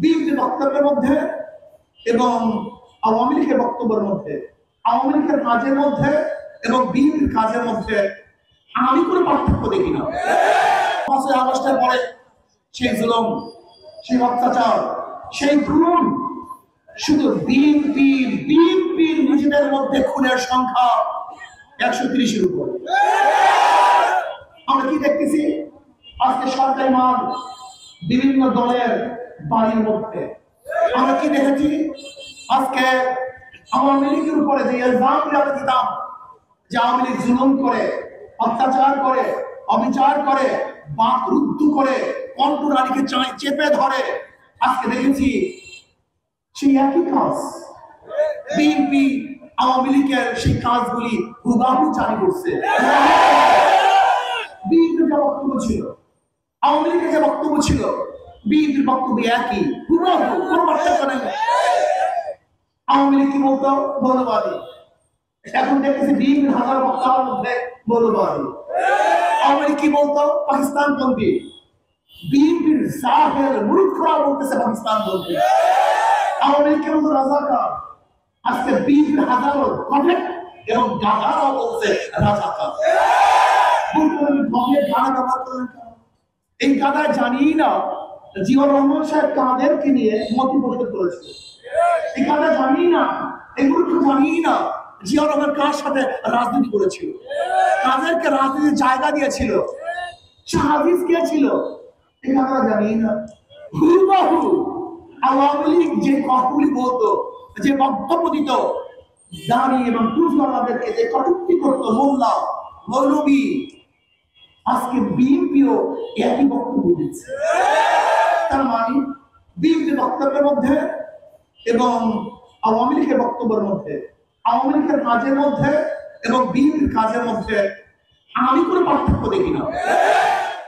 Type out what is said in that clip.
বিএনপির বক্তব্যের মধ্যে এবং আওয়ামী লীগের বক্তব্যের মধ্যে, আওয়ামী লীগের কাজের মধ্যে এবং বিএনপির কাজের মধ্যে আমি কোনো পার্থক্য দেখি না। ৫ই আগস্টের পরে সেই জুলুম, সেই অত্যাচার, সেই খুন, শুধু বিএনপির নিজেদের মধ্যে খুনের সংখ্যা ১৩০-এর উপর। আমরা কি দেখতেছি আজকে সরকারি মাল বিভিন্ন দলের বাড়ির মধ্যে। আমরা কি দেখেছি আজকে আওয়ামী লীগের উপরে যে ইলজাম আমরা দিতাম যে আওয়ামী লীগ জুলুম করে, অত্যাচার করে, অবিচার করে, বাক রুদ্ধ করে, কণ্ঠনালীকে চেপে ধরে, আজকে দেখেছি সেই একই কাজ বিএনপি আওয়ামী লীগের সেই কাজগুলি হুবাহু চালু করছে। বিএনপির যে বক্তব্য ছিল, আওয়ামী লীগের যে বক্তব্য ছিল, বিএনপির বক্তব্য একই, হুবাহু, কোনো পার্থক্য নেই। আওয়ামী লীগ কি বলতো? মৌলবাদী। এখন দেখতেছি বিএনপির হাজার বক্তার মধ্যে মৌলবাদী। আওয়ামী লীগ কি বলতো? পাকিস্তানপন্থী। বিএনপির জাহেল মূর্খরা বলতেছে পাকিস্তানপন্থী। আওয়ামী লীগ কে বলতো রাজাকার। আজকে বিএনপির হাজারো কটেক এবং গাধারাও বলছে রাজাকার। এই গাধা জানি না জিয়াউর রহমান সাহেব কাদেরকে নিয়ে মতি পোষণ করেছিল। এই গাধা জানি না, এগুলো জানি না জিয়াউর রহমান কার সাথে রাজনীতি করেছিল, কাদেরকে রাজনীতির জায়গা দিয়েছিল, শাহাদিস কে ছিল, এই গাধা জানি না। হুবাহু আওয়ামী লীগ যে কথাগুলি বলতো, যে বক্তব্য দিত, দাঁড়ি এবং টুফিওয়ালাদেরকে যে কটূক্তি করতো, মোল্লা মৌলবী, আজকে বিএনপিও একই বক্তব্য দিচ্ছে। তার মানে বিএনপির বক্তব্যের মধ্যে এবং আওয়ামী লীগের বক্তব্যের মধ্যে, আওয়ামী লীগের কাজের মধ্যে এবং বিএনপির কাজের মধ্যে আমি কোনো পার্থক্য দেখি না।